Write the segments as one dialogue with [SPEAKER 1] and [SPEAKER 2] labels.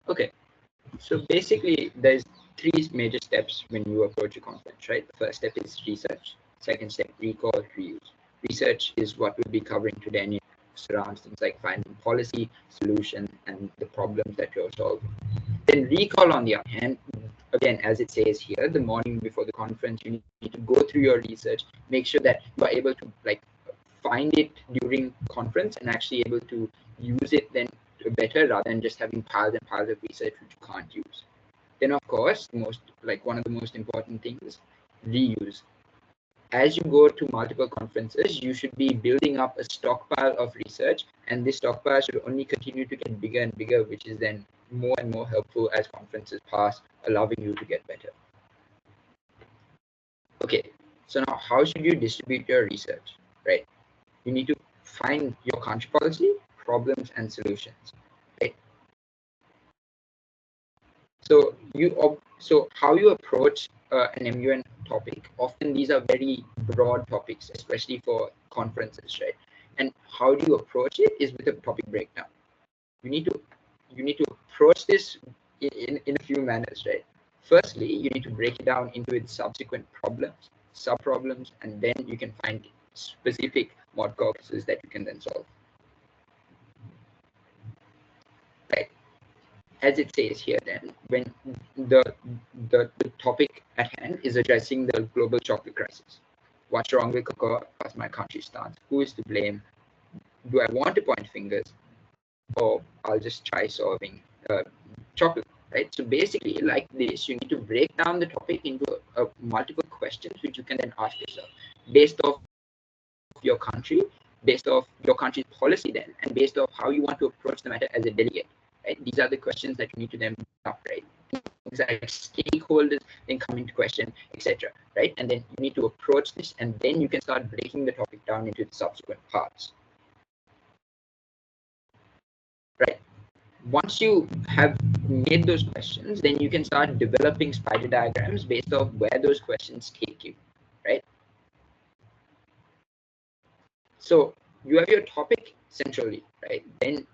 [SPEAKER 1] Okay, so basically there's three major steps when you approach a conference, right? The first step is research. Second step, recall, reuse. Research is what we'll be covering today, and it surrounds things like finding policy, solution, and the problems that you're solving. Then recall, on the other hand, again, as it says here, the morning before the conference, you need to go through your research, make sure that you are able to find it during conference and actually able to use it then better rather than just having piles and piles of research which you can't use. Then of course, one of the most important things, reuse. As you go to multiple conferences, you should be building up a stockpile of research, and this stockpile should only continue to get bigger and bigger, which is then more and more helpful as conferences pass, allowing you to get better. Okay, so now how should you distribute your research, right? You need to find your country policy, problems, and solutions, right? So how you approach an MUN topic, often these are very broad topics, especially for conferences, right? And how do you approach it is with a topic breakdown. You need to approach this in a few manners, right? Firstly, you need to break it down into its subsequent problems, sub-problems, and then you can find specific mod caucuses that you can then solve. Right. As it says here, then, when the topic at hand is addressing the global chocolate crisis. What's wrong with cocoa? What's my country's stance? Who is to blame? Do I want to point fingers, or I'll just try solving chocolate? Right. So basically, like this, you need to break down the topic into multiple questions, which you can then ask yourself based off your country, based off your country's policy, then, and based off how you want to approach the matter as a delegate. Right? These are the questions that you need to then up, right? Things like stakeholders then come into question, etc. Right? And then you need to approach this, and then you can start breaking the topic down into the subsequent parts. Right? Once you have made those questions, then you can start developing spider diagrams based off where those questions take you. Right? So you have your topic centrally, right? Then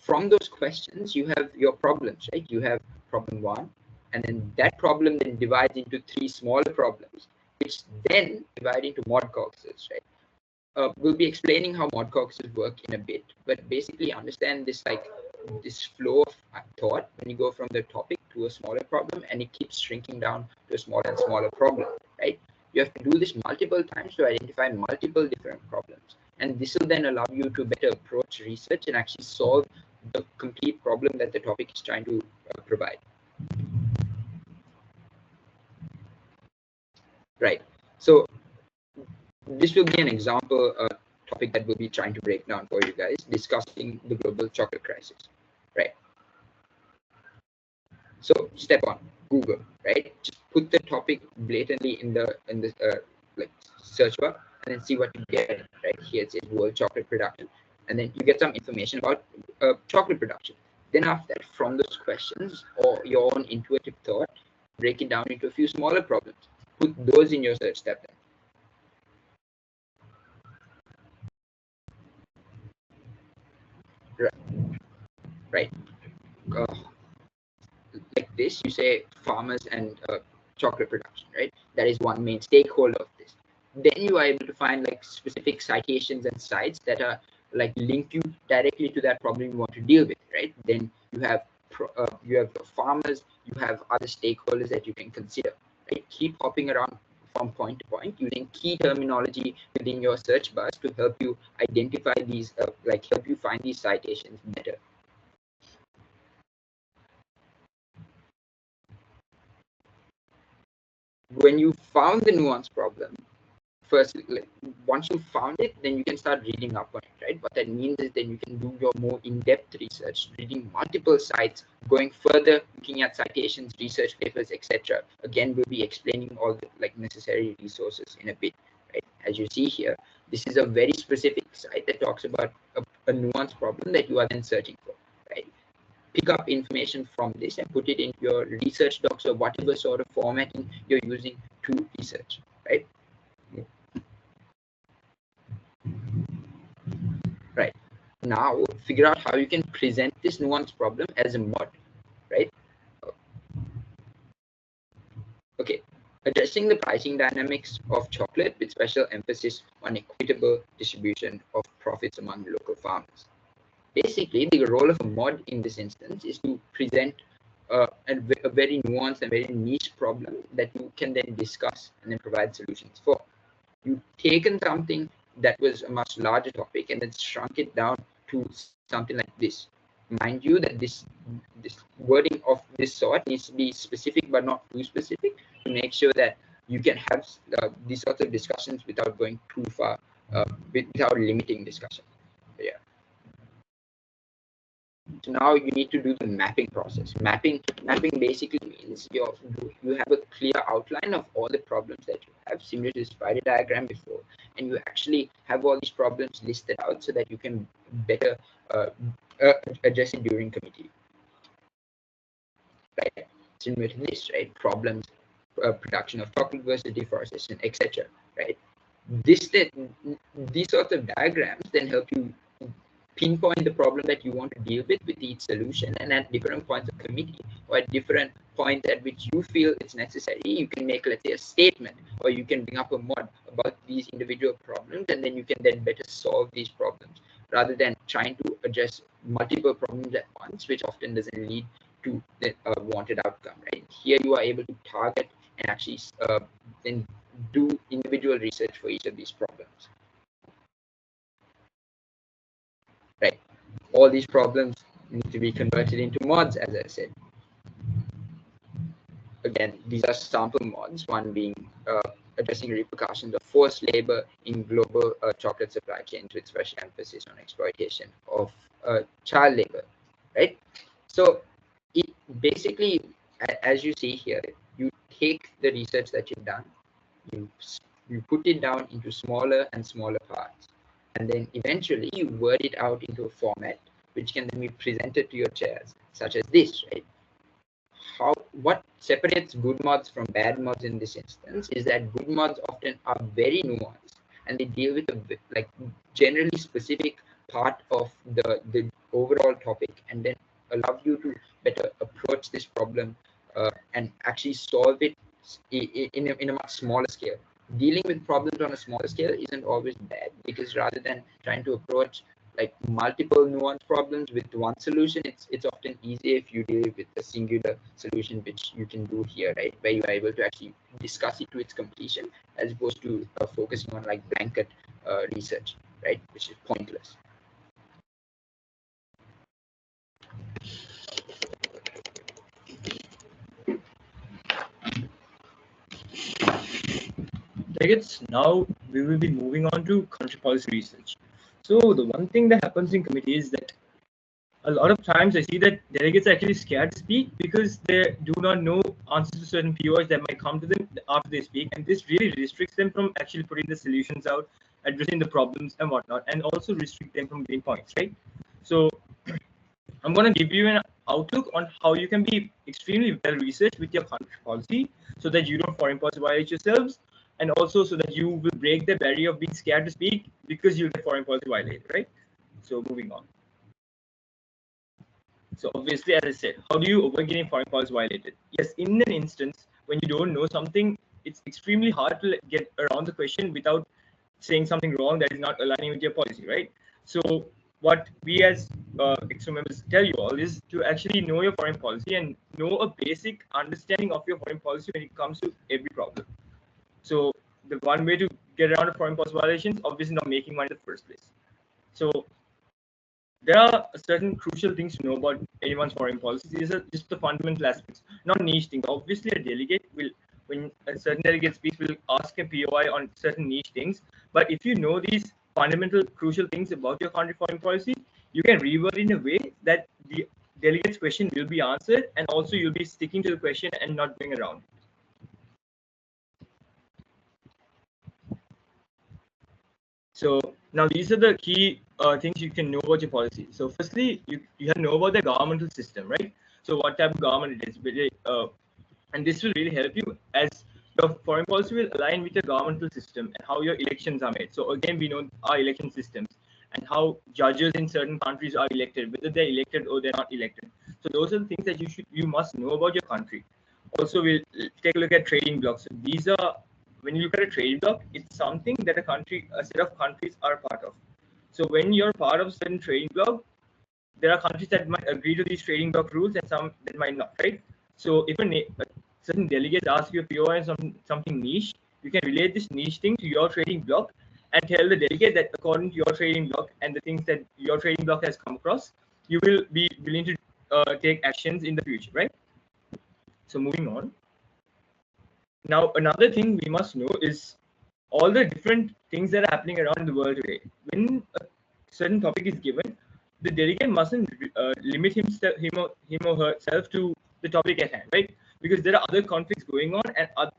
[SPEAKER 1] from those questions, you have your problems, right? You have problem one, and then that problem then divides into three smaller problems, which then divide into mod caucuses, right? We'll be explaining how mod caucuses work in a bit, but basically understand this this flow of thought when you go from the topic to a smaller problem, and it keeps shrinking down to a smaller and smaller problem, right? You have to do this multiple times to identify multiple different problems, and this will then allow you to better approach research and actually solve the complete problem that the topic is trying to provide. Right. So this will be an example topic that we'll be trying to break down for you guys, discussing the global chocolate crisis. Right. So step one, Google. Right. Just put the topic blatantly in the search bar, and then see what you get. Right here it says world chocolate production, and then you get some information about chocolate production. Then after that, from those questions or your own intuitive thought, break it down into a few smaller problems. Put those in your search step then. Right. Like this, you say farmers and chocolate production, right? That is one main stakeholder of this. Then you are able to find like specific citations and sites that are like link you directly to that problem you want to deal with, right? Then you have the farmers, you have other stakeholders that you can consider, right? Keep hopping around from point to point using key terminology within your search bars to help you identify these, help you find these citations better. When you found the nuance problem, first, once you found it, then you can start reading up on it, right? What that means is then you can do your more in-depth research, reading multiple sites, going further, looking at citations, research papers, etc. Again, we'll be explaining all the necessary resources in a bit, right? As you see here, this is a very specific site that talks about a nuanced problem that you are then searching for, right? Pick up information from this and put it in your research docs or whatever sort of formatting you're using to research, right? Right. Now, figure out how you can present this nuanced problem as a mod. Addressing the pricing dynamics of chocolate with special emphasis on equitable distribution of profits among local farmers. Basically, the role of a mod in this instance is to present a very nuanced and very niche problem that you can then discuss and then provide solutions for. You've taken something that was a much larger topic and then shrunk it down to something like this. Mind you that this wording of this sort needs to be specific but not too specific to make sure that you can have these sorts of discussions without going too far, without limiting discussion. Yeah. So now you need to do the mapping process. Mapping basically means you have a clear outline of all the problems that you have, similar to the spider diagram before, and you actually have all these problems listed out so that you can better address it during committee. Right? Similar to this, right? Problems, production of chocolate versus deforestation, etc. Right? These sorts of diagrams then help you pinpoint the problem that you want to deal with each solution, and at different points of committee or at different points at which you feel it's necessary, you can make, let's say, a statement, or you can bring up a mod about these individual problems, and then you can then better solve these problems rather than trying to address multiple problems at once, which often doesn't lead to the wanted outcome. Right here, you are able to target and actually then do individual research for each of these problems. Right, all these problems need to be converted into mods, as I said. Again, these are sample mods, one being addressing repercussions of forced labor in global chocolate supply chains with special emphasis on exploitation of child labor, right? So it basically, as you see here, you take the research that you've done, you put it down into smaller and smaller parts, and then eventually you word it out into a format which can then be presented to your chairs, such as this, right? What separates good mods from bad mods in this instance is that good mods often are very nuanced and they deal with a like generally specific part of the overall topic, and then allow you to better approach this problem and actually solve it in a much smaller scale. Dealing with problems on a smaller scale isn't always bad, because rather than trying to approach like multiple nuanced problems with one solution, it's often easier if you deal with a singular solution, which you can do here, right, where you are able to actually discuss it to its completion, as opposed to focusing on like blanket research, right, which is pointless.
[SPEAKER 2] Now we will be moving on to country policy research. So the one thing that happens in committee is that a lot of times I see that delegates are actually scared to speak because they do not know answers to certain POIs that might come to them after they speak, and this really restricts them from actually putting the solutions out, addressing the problems and whatnot, and also restrict them from getting points, right? So I'm going to give you an outlook on how you can be extremely well researched with your country policy so that you don't foreign policy violate yourselves, and also so that you will break the barrier of being scared to speak because you'll get foreign policy violated, right? So moving on. So obviously, as I said, how do you avoid getting foreign policy violated? Yes, in an instance when you don't know something, it's extremely hard to get around the question without saying something wrong that is not aligning with your policy, right? So what we as extra members tell you all is to actually know your foreign policy and know a basic understanding of your foreign policy when it comes to every problem. So the one way to get around the foreign policy violations, obviously not making money in the first place. So there are certain crucial things to know about anyone's foreign policy. These are just the fundamental aspects, not niche things. Obviously, a delegate will, when a certain delegate speaks, will ask a POI on certain niche things. But if you know these fundamental, crucial things about your country foreign policy, you can reword in a way that the delegate's question will be answered, and also you'll be sticking to the question and not going around. So now these are the key things you can know about your policy. So firstly, you have to know about the governmental system, right? So what type of government it is, and this will really help you as your foreign policy will align with your governmental system and how your elections are made. So again, we know our election systems and how judges in certain countries are elected, whether they're elected or they're not elected. So those are the things that you must know about your country. Also, we'll take a look at trading blocks. So these are, when you look at a trading block, it's something that a set of countries are part of. So when you're part of a certain trading block, there are countries that might agree to these trading block rules and some that might not, right? So if a certain delegates ask you a POI on something niche, you can relate this niche thing to your trading block and tell the delegate that according to your trading block and the things that your trading block has come across, you will be willing to take actions in the future, right? So moving on. Now, another thing we must know is all the different things that are happening around the world today. When a certain topic is given, the delegate mustn't limit him or herself to the topic at hand, right? Because there are other conflicts going on,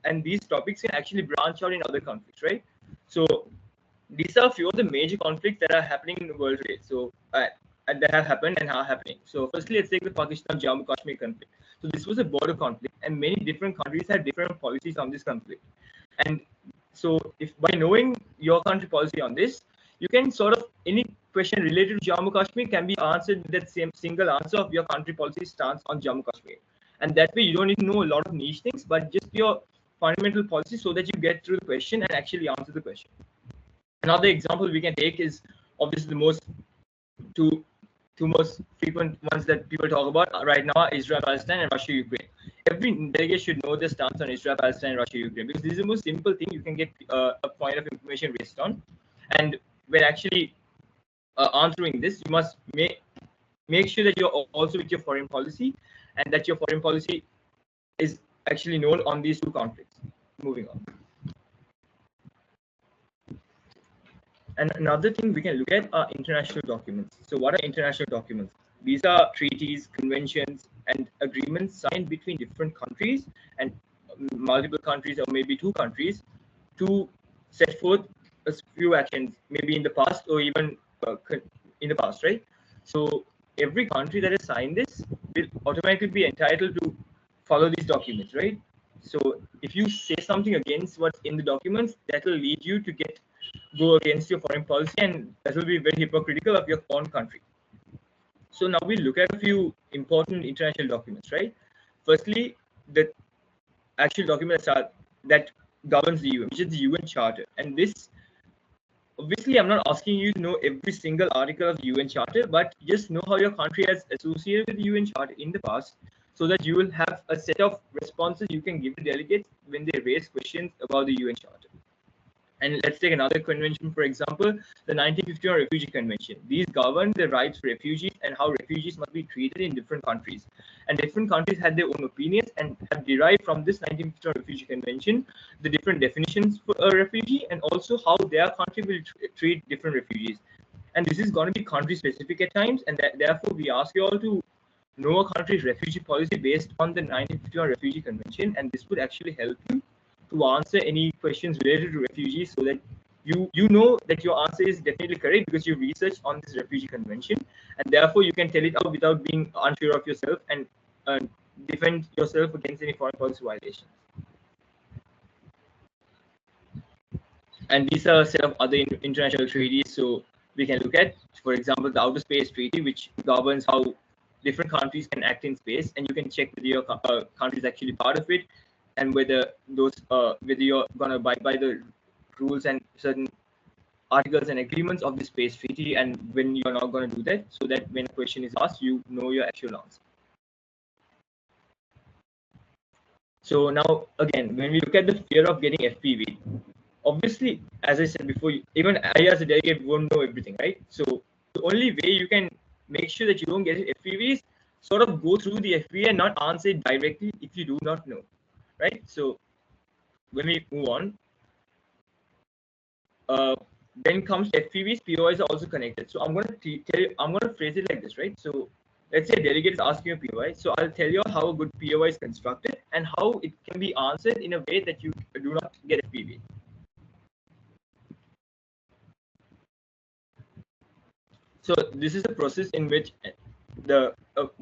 [SPEAKER 2] and these topics can actually branch out in other conflicts, right? So these are a few of the major conflicts that are happening in the world today. So and that have happened and are happening. So firstly, let's take the Pakistan Jammu Kashmir conflict. So this was a border conflict, and many different countries had different policies on this conflict. And so if by knowing your country policy on this, you can sort of, any question related to Jammu Kashmir can be answered with that same single answer of your country policy stance on Jammu Kashmir. And that way you don't need to know a lot of niche things, but just your fundamental policy so that you get through the question and actually answer the question. Another example we can take is obviously the two most frequent ones that people talk about right now are Israel, Palestine, and Russia, Ukraine. Every delegate should know the stance on Israel, Palestine, and Russia, Ukraine, because this is the most simple thing you can get a point of information based on. And when actually answering this, you must make sure that you're also with your foreign policy, and that your foreign policy is actually known on these two conflicts. Moving on. And another thing we can look at are international documents. So what are international documents? These are treaties, conventions, and agreements signed between different countries and multiple countries, or maybe two countries, to set forth a few actions, maybe in the past or even in the past, right? So every country that has signed this will automatically be entitled to follow these documents, right? So if you say something against what's in the documents, that will lead you to go against your foreign policy, and that will be very hypocritical of your own country. So now we look at a few important international documents, right? Firstly, the actual document that governs the UN, which is the UN Charter. And this, obviously, I'm not asking you to know every single article of the UN Charter, but just know how your country has associated with the UN Charter in the past, so that you will have a set of responses you can give the delegates when they raise questions about the UN Charter. And let's take another convention, for example, the 1951 Refugee Convention. These govern the rights for refugees and how refugees must be treated in different countries. And different countries had their own opinions and have derived from this 1951 Refugee Convention the different definitions for a refugee, and also how their country will treat different refugees. And this is going to be country specific at times, and therefore we ask you all to know a country's refugee policy based on the 1951 Refugee Convention, and this would actually help you to answer any questions related to refugees, so that you know that your answer is definitely correct because you researched on this refugee convention, and therefore you can tell it out without being unsure of yourself and defend yourself against any foreign policy violations. And these are a set of other international treaties. So we can look at, for example, the Outer Space Treaty, which governs how different countries can act in space, and you can check whether your country is actually part of it, and whether you're gonna abide by the rules and certain articles and agreements of the space treaty, and when you're not going to do that, so that when a question is asked, you know your actual answer. So now, again, when we look at the fear of getting FPV, obviously, as I said before, even I as a delegate won't know everything, right? So the only way you can make sure that you don't get FPV is sort of go through the FPV and not answer it directly if you do not know. Right. So when we move on, then comes FPVs. POIs are also connected. So I'm going to tell you, I'm going to phrase it like this, right? So let's say a delegate is asking a POI. So I'll tell you how a good POI is constructed and how it can be answered in a way that you do not get FPV. So this is a process in which the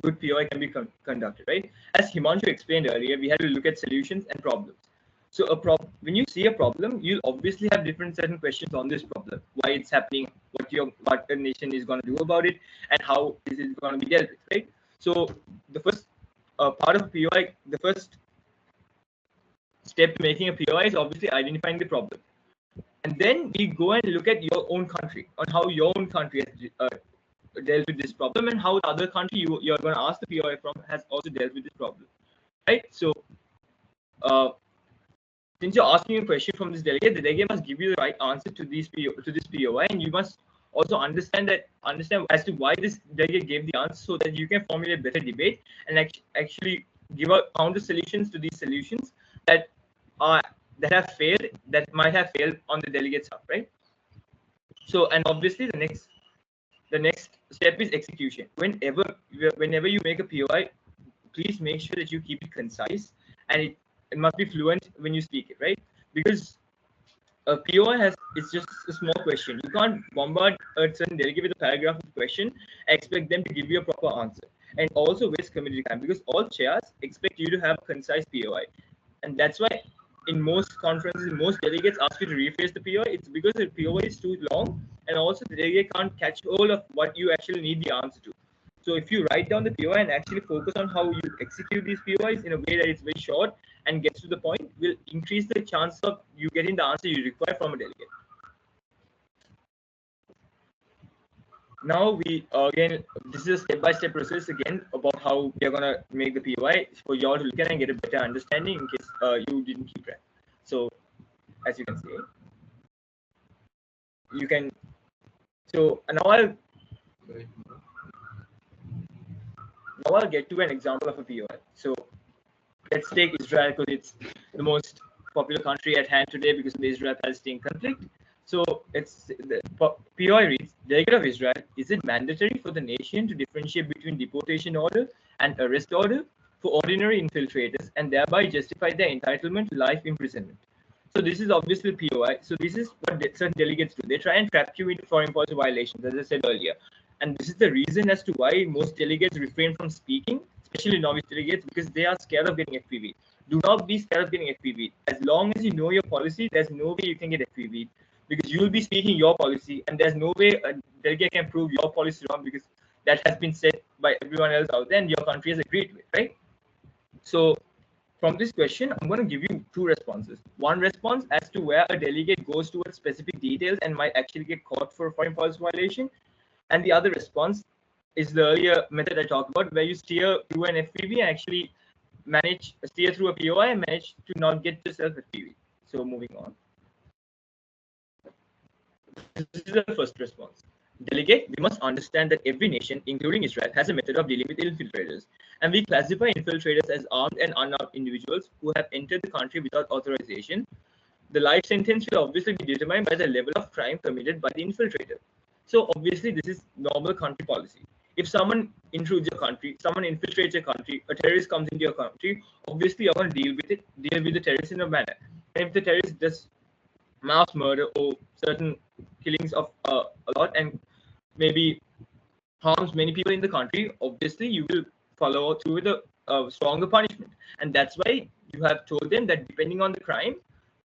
[SPEAKER 2] good POI can be conducted, right? As Himanshu explained earlier, we had to look at solutions and problems. So when you see a problem, you'll obviously have different certain questions on this problem, why it's happening, what the nation is going to do about it, and how this is going to be dealt with, right? So the first part of POI, the first step to making a POI is obviously identifying the problem. And then we go and look at your own country, on how your own country has dealt with this problem, and how the other country you're going to ask the POI from has also dealt with this problem, right? So since you're asking a question from this delegate, the delegate must give you the right answer to this POI, and you must also understand as to why this delegate gave the answer, so that you can formulate better debate and actually give out counter solutions to these solutions that have failed, that might have failed on the delegate's part, right? So, and obviously the next step is execution. Whenever you make a POI, please make sure that you keep it concise, and it must be fluent when you speak it, right? Because a POI it's just a small question. You can't bombard a certain delegate with a paragraph of question and expect them to give you a proper answer, and also waste committee time, because all chairs expect you to have a concise POI. And that's why in most conferences, most delegates ask you to rephrase the POI. It's because the POI is too long, and also the delegate can't catch hold of what you actually need the answer to. So if you write down the POI and actually focus on how you execute these POIs in a way that is very short and gets to the point, will increase the chance of you getting the answer you require from a delegate. Now again, this is a step-by-step process again about how we are going to make the POI for you all to look at and get a better understanding in case you didn't keep track. So as you can see, now I'll get to an example of a POI. So let's take Israel, because it's the most popular country at hand today because of the Israel-Palestine conflict. So the POI reads: Delegate of Israel, is it mandatory for the nation to differentiate between deportation order and arrest order for ordinary infiltrators, and thereby justify their entitlement to life imprisonment? So this is obviously POI. So this is what certain delegates do. They try and trap you into foreign policy violations, as I said earlier. And this is the reason as to why most delegates refrain from speaking, especially novice delegates, because they are scared of getting FPV. Do not be scared of getting FPV. As long as you know your policy, there's no way you can get FPV, because you will be speaking your policy, and there's no way a delegate can prove your policy wrong, because that has been said by everyone else out there, and your country has agreed to it, right? So from this question, I'm going to give you two responses. One response as to where a delegate goes towards specific details and might actually get caught for a foreign policy violation. And the other response is the earlier method I talked about, where you steer through an FPV and actually steer through a POI and manage to not get yourself FPV. So moving on. This is the first response. Delegate, we must understand that every nation, including Israel, has a method of dealing with infiltrators, and we classify infiltrators as armed and unarmed individuals who have entered the country without authorization. The life sentence will obviously be determined by the level of crime committed by the infiltrator. So obviously, this is normal country policy. If someone intrudes your country, someone infiltrates your country, a terrorist comes into your country, obviously you're going to deal with the terrorist in a manner. And if the terrorist does mass murder or certain killings of a lot and maybe harms many people in the country, obviously you will follow through with a stronger punishment. And that's why you have told them that depending on the crime,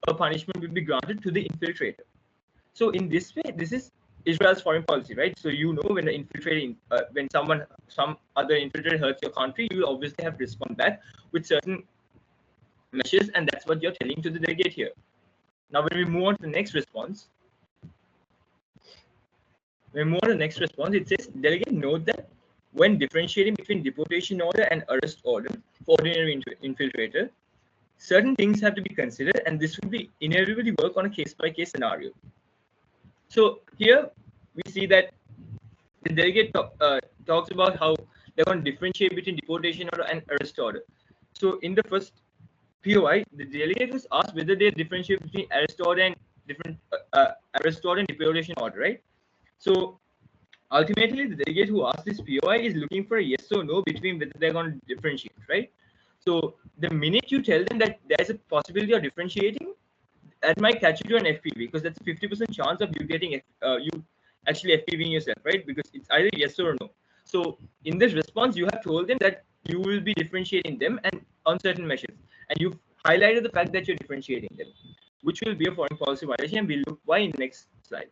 [SPEAKER 2] a punishment will be granted to the infiltrator. So in this way, this is Israel's foreign policy, right? So you know when when some other infiltrator hurts your country, you will obviously have to respond back with certain measures, and that's what you're telling to the delegate here. Now, when we move on to the next response, it says, delegate, note that when differentiating between deportation order and arrest order for ordinary infiltrator, certain things have to be considered, and this will be inevitably work on a case-by-case scenario. So here we see that the delegate talks about how they're going to differentiate between deportation order and arrest order. So in the first POI, the delegate was asked whether they differentiate between arrest order and deportation order, right? So ultimately, the delegate who asked this POI is looking for a yes or no between whether they're going to differentiate, right? So the minute you tell them that there's a possibility of differentiating, that might catch you to an FPV, because that's a 50% chance of you getting you actually FPVing yourself, right? Because it's either yes or no. So in this response, you have told them that you will be differentiating them and on certain measures, and you've highlighted the fact that you're differentiating them, which will be a foreign policy violation, and we'll look why in the next slide.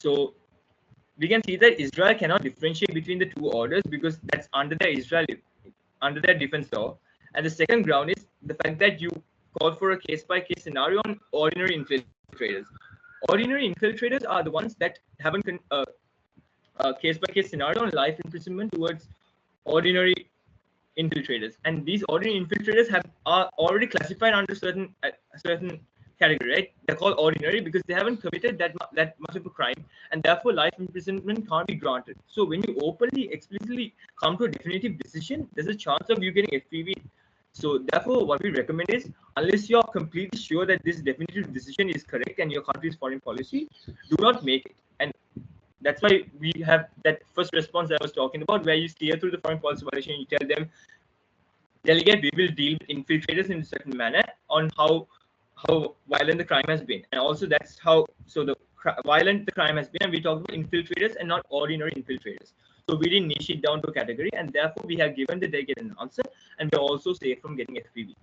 [SPEAKER 2] So we can see that Israel cannot differentiate between the two orders because that's under their defense law, And the second ground is the fact that you call for a case-by-case scenario on ordinary infiltrators. Ordinary infiltrators are the ones that have a case-by-case scenario on life imprisonment towards ordinary infiltrators, and these ordinary infiltrators are already classified under certain category, right? They're called ordinary because they haven't committed that much of a crime, and therefore life imprisonment can't be granted. So when you openly, explicitly come to a definitive decision, there's a chance of you getting FPV. So therefore, what we recommend is, unless you're completely sure that this definitive decision is correct and your country's foreign policy, do not make it. And that's why we have that first response that I was talking about, where you steer through the foreign policy violation. You tell them, delegate, we will deal with infiltrators in a certain manner on how violent the crime has been, and also that's how violent the crime has been. And we talked about infiltrators and not ordinary infiltrators. So we didn't niche it down to a category, and therefore we have given the delegate an answer, and we're also safe from getting FPV.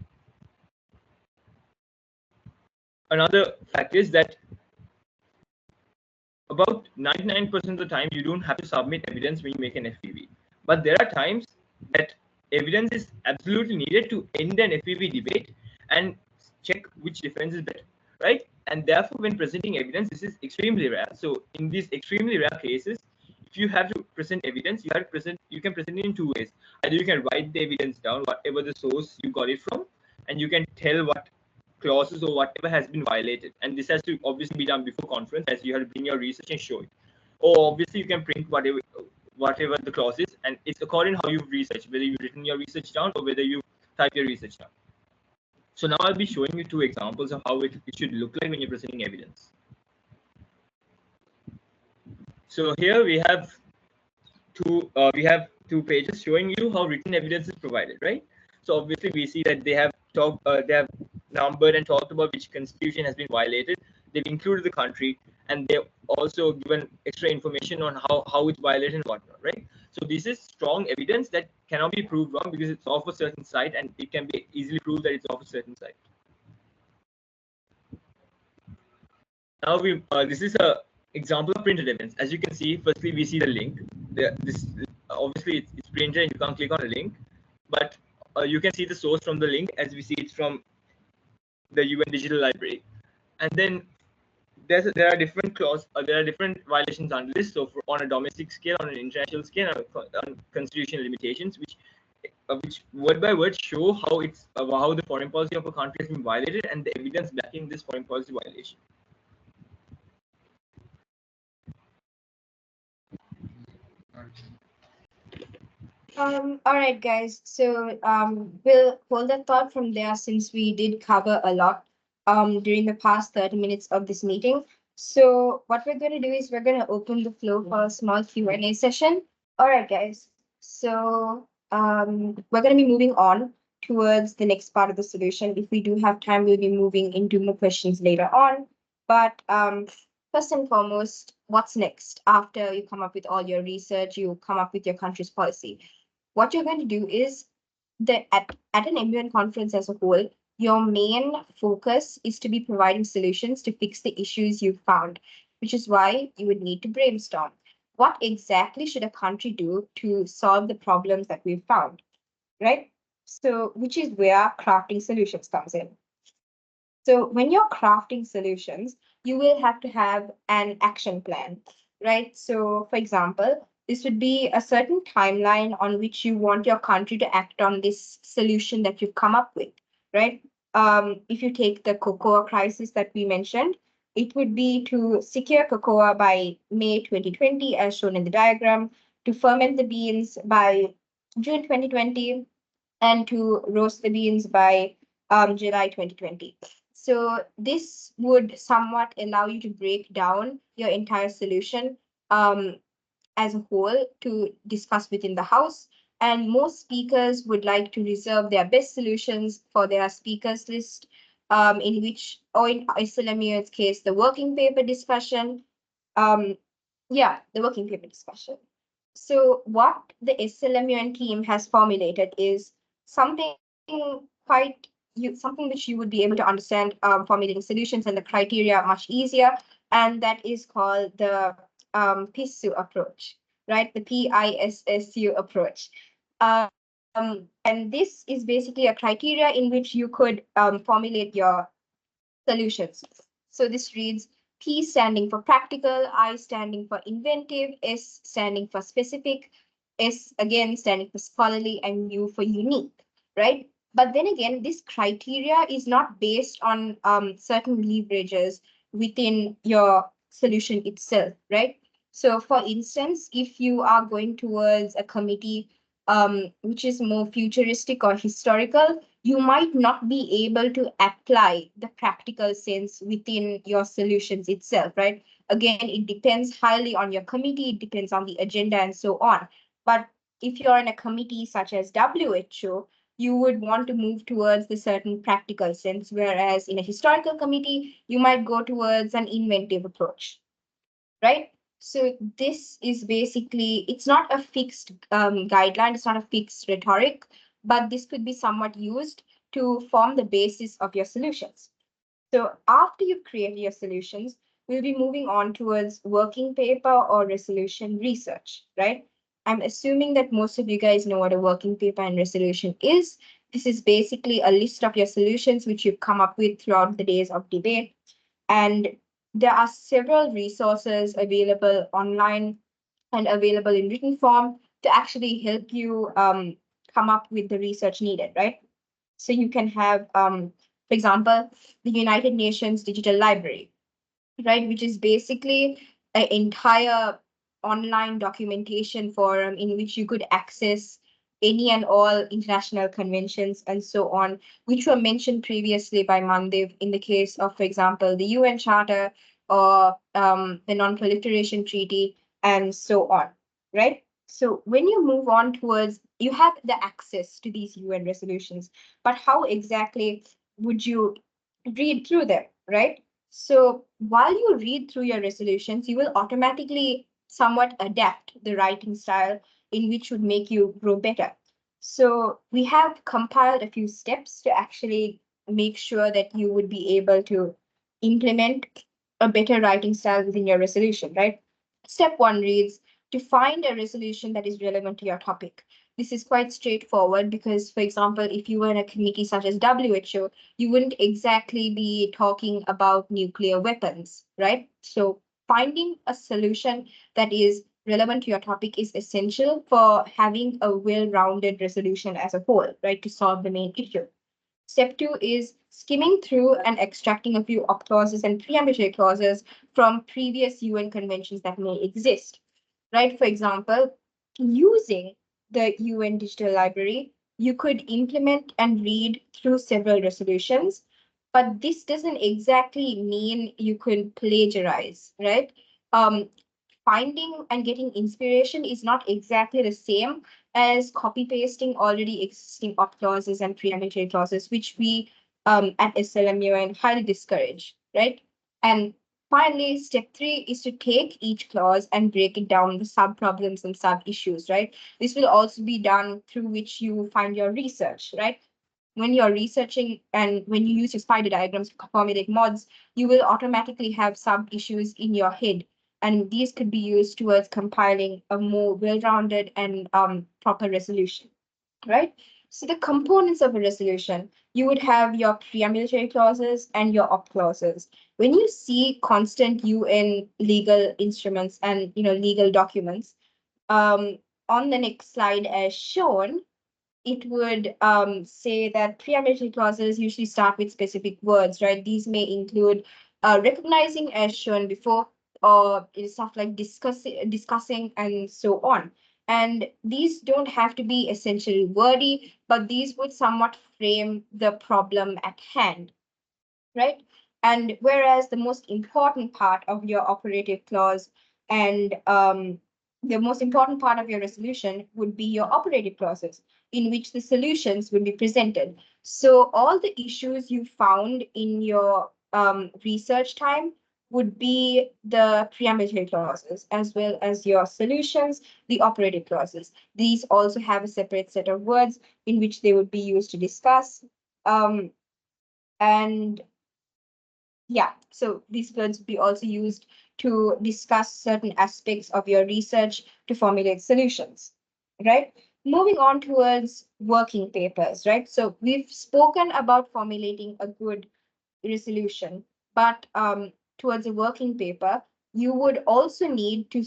[SPEAKER 2] Another fact is that about 99% of the time you don't have to submit evidence when you make an FPV, but there are times that evidence is absolutely needed to end an FPV debate and check which defense is better, right? And therefore, when presenting evidence, this is extremely rare. So in these extremely rare cases, if you have to present evidence, you can present it in two ways. Either you can write the evidence down, whatever the source you got it from, and you can tell what clauses or whatever has been violated. And this has to obviously be done before conference, as you have to bring your research and show it. Or obviously you can print whatever the clause is, and it's according to how you've researched, whether you've written your research down or whether you type your research down. So now I'll be showing you two examples of how it should look like when you're presenting evidence. So here we have two pages showing you how written evidence is provided, right? So obviously we see that they have numbered and talked about which constitution has been violated. They've included the country, and they've also given extra information on how it's violated and whatnot, right? So this is strong evidence that cannot be proved wrong because it's of a certain site, and it can be easily proved that it's of a certain site. Now this is a example of printed evidence. As you can see, firstly we see the link. Obviously it's printed and you can't click on a link, but you can see the source from the link. As we see, it's from the UN Digital Library, and then there are different there are different violations under this. So on a domestic scale, on an international scale, on constitutional limitations, which word by word show how the foreign policy of a country has been violated and the evidence backing this foreign policy violation.
[SPEAKER 3] All right, guys. So we'll hold that thought from there, since we did cover a lot during the past 30 minutes of this meeting. So what we're going to do is we're going to open the floor for a small Q&A session. All right, guys. So we're going to be moving on towards the next part of the solution. If we do have time, we'll be moving into more questions later on. But first and foremost, what's next after you come up with all your research, you come up with your country's policy? What you're going to do is that at an MUN conference as a whole, your main focus is to be providing solutions to fix the issues you've found, which is why you would need to brainstorm. What exactly should a country do to solve the problems that we've found, right? So, which is where crafting solutions comes in. So when you're crafting solutions, you will have to have an action plan, right? So for example, this would be a certain timeline on which you want your country to act on this solution that you've come up with, right? If you take the cocoa crisis that we mentioned, it would be to secure cocoa by May 2020, as shown in the diagram, to ferment the beans by June 2020, and to roast the beans by July 2020. So this would somewhat allow you to break down your entire solution as a whole to discuss within the House. And most speakers would like to reserve their best solutions for their speakers list, in which, or in SLMUN's case, the working paper discussion. The working paper discussion. So what the SLMUN team has formulated is something something which you would be able to understand, formulating solutions and the criteria much easier, and that is called the PISSU approach, right? The PISSU approach. And this is basically a criteria in which you could formulate your solutions. So this reads P standing for practical, I standing for inventive, S standing for specific, S again standing for scholarly, and U for unique, right? But then again, this criteria is not based on certain leverages within your solution itself, right? So for instance, if you are going towards a committee which is more futuristic or historical, you might not be able to apply the practical sense within your solutions itself, right? Again, it depends highly on your committee, it depends on the agenda and so on. But if you're in a committee such as WHO, you would want to move towards the certain practical sense, whereas in a historical committee, you might go towards an inventive approach, right? So this is basically, it's not a fixed guideline, it's not a fixed rhetoric, but this could be somewhat used to form the basis of your solutions. So after you've created your solutions, we'll be moving on towards working paper or resolution research, right? I'm assuming that most of you guys know what a working paper and resolution is. This is basically a list of your solutions which you've come up with throughout the days of debate. And there are several resources available online and available in written form to actually help you come up with the research needed, right? So you can have, for example, the United Nations Digital Library, right, which is basically an entire online documentation forum in which you could access any and all international conventions and so on, which were mentioned previously by Mandev in the case of, for example, the UN Charter or the Non-Proliferation Treaty and so on, right? So when you move on towards, you have the access to these UN resolutions, but how exactly would you read through them, right? So while you read through your resolutions, you will automatically somewhat adapt the writing style in which would make you grow better. So we have compiled a few steps to actually make sure that you would be able to implement a better writing style within your resolution, right? Step one reads, to find a resolution that is relevant to your topic. This is quite straightforward because, for example, if you were in a committee such as WHO, you wouldn't exactly be talking about nuclear weapons, right? So finding a solution that is relevant to your topic is essential for having a well-rounded resolution as a whole, right, to solve the main issue. Step two is skimming through and extracting a few op clauses and preambulatory clauses from previous UN conventions that may exist, right? For example, using the UN Digital Library, you could implement and read through several resolutions, but this doesn't exactly mean you could plagiarize, right? Finding and getting inspiration is not exactly the same as copy pasting already existing op clauses and preambulatory clauses, which we at SLMUN highly discourage, right? And finally, step three is to take each clause and break it down into sub problems and sub issues, right? This will also be done through which you find your research, right? When you're researching and when you use your spider diagrams to formulate mods, you will automatically have sub issues in your head. And these could be used towards compiling a more well-rounded and proper resolution, right? So the components of a resolution, you would have your preambulatory clauses and your op clauses. When you see constant UN legal instruments and legal documents, on the next slide as shown, it would say that preambulatory clauses usually start with specific words, right? These may include recognizing as shown before, or stuff like discussing, and so on. And these don't have to be essentially wordy, but these would somewhat frame the problem at hand, right? And whereas the most important part of your operative clause and the most important part of your resolution would be your operative clauses, in which the solutions will be presented. So all the issues you found in your research time would be the preambulatory clauses, as well as your solutions, the operative clauses. These also have a separate set of words in which they would be used to discuss. And yeah, so these words would be also used to discuss certain aspects of your research to formulate solutions, right? moving on towards working papers, right? So we've spoken about formulating a good resolution, but towards a working paper, you would also need to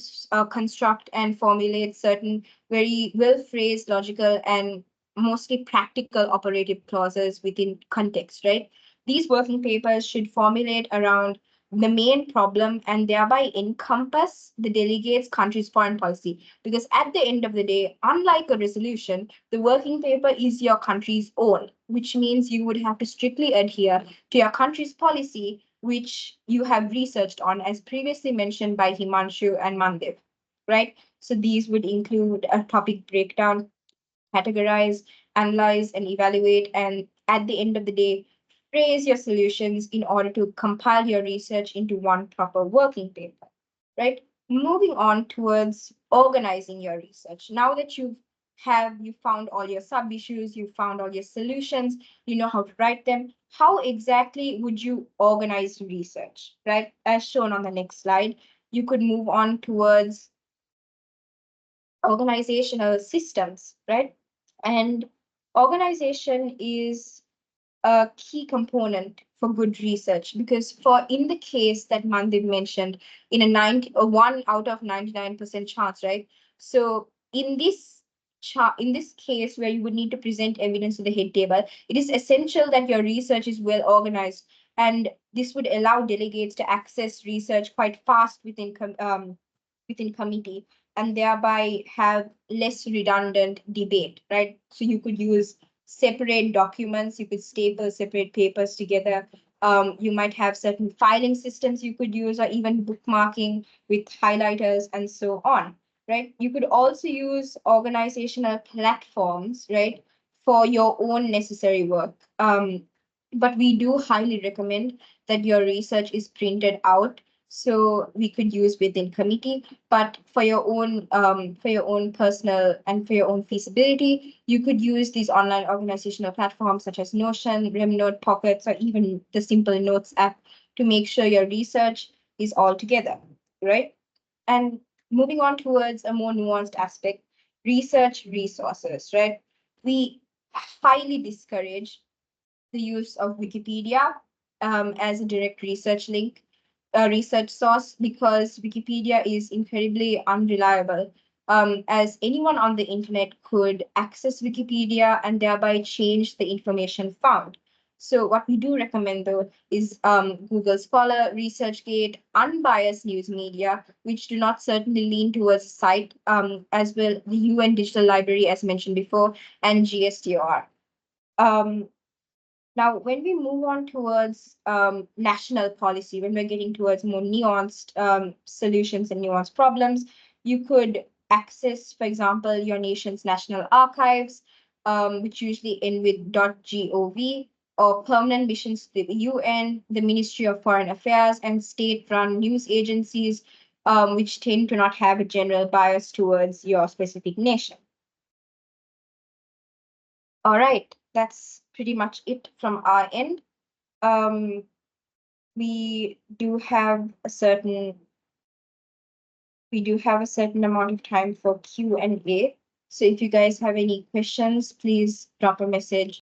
[SPEAKER 3] construct and formulate certain very well phrased, logical, and mostly practical operative clauses within context, right? These working papers should formulate around the main problem and thereby encompass the delegates' country's foreign policy. Because at the end of the day, unlike a resolution, the working paper is your country's own, which means you would have to strictly adhere to your country's policy, which you have researched on, as previously mentioned by Himanshu and Mandev, right? So these would include a topic breakdown, categorize, analyze, and evaluate, and at the end of the day, phrase your solutions in order to compile your research into one proper working paper, right? Moving on towards organizing your research. Now that you found all your sub issues, you found all your solutions, you know how to write them. How exactly would you organize research, right? As shown on the next slide, you could move on towards organizational systems, right? And organization is a key component for good research because for in the case that Mandeep mentioned, in a 1 out of 99% chance, right? So in this case where you would need to present evidence to the head table, it is essential that your research is well organized, and this would allow delegates to access research quite fast within committee and thereby have less redundant debate, right? So you could use separate documents, you could staple separate papers together. You might have certain filing systems you could use, or even bookmarking with highlighters and so on, right? You could also use organizational platforms, right, for your own necessary work. But we do highly recommend that your research is printed out so we could use within committee. But for your own personal and for your own feasibility, you could use these online organizational platforms such as Notion, Remnote, Pockets, or even the simple Notes app to make sure your research is all together, right? And moving on towards a more nuanced aspect, research resources, right? We highly discourage the use of Wikipedia as a direct research link, a research source, because Wikipedia is incredibly unreliable. As anyone on the internet could access Wikipedia and thereby change the information found. So what we do recommend though is Google Scholar, ResearchGate, unbiased news media, which do not certainly lean towards site, as well the UN Digital Library, as mentioned before, and GSTOR. Now, when we move on towards national policy, when we're getting towards more nuanced solutions and nuanced problems, you could access, for example, your nation's national archives, which usually end with .gov, or permanent missions to the UN, the Ministry of Foreign Affairs, and state-run news agencies, which tend to not have a general bias towards your specific nation. All right, that's pretty much it from our end. We do have a certain amount of time for Q&A. So if you guys have any questions, please drop a message